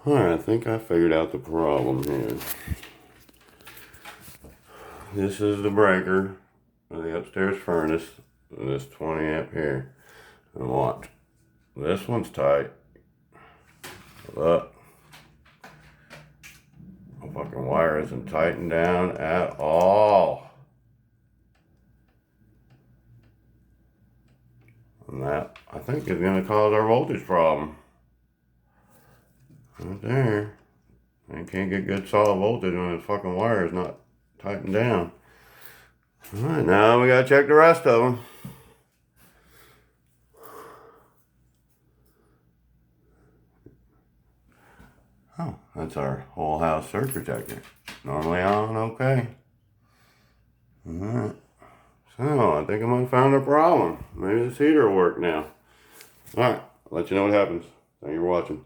Alright, I think I figured out the problem here. This is the breaker of the upstairs furnace, this 20 amp here. And watch, this one's tight. Look, the fucking wire isn't tightened down at all. And that, I think, is going to cause our voltage problem. Right there. You can't get good solid voltage when the fucking wire is not tightened down. Alright, now we gotta check the rest of them. Oh, that's our whole house surge protector. Normally on, okay. Alright. So, I think I might have found a problem. Maybe this heater will work now. Alright, I'll let you know what happens. Thank you for watching.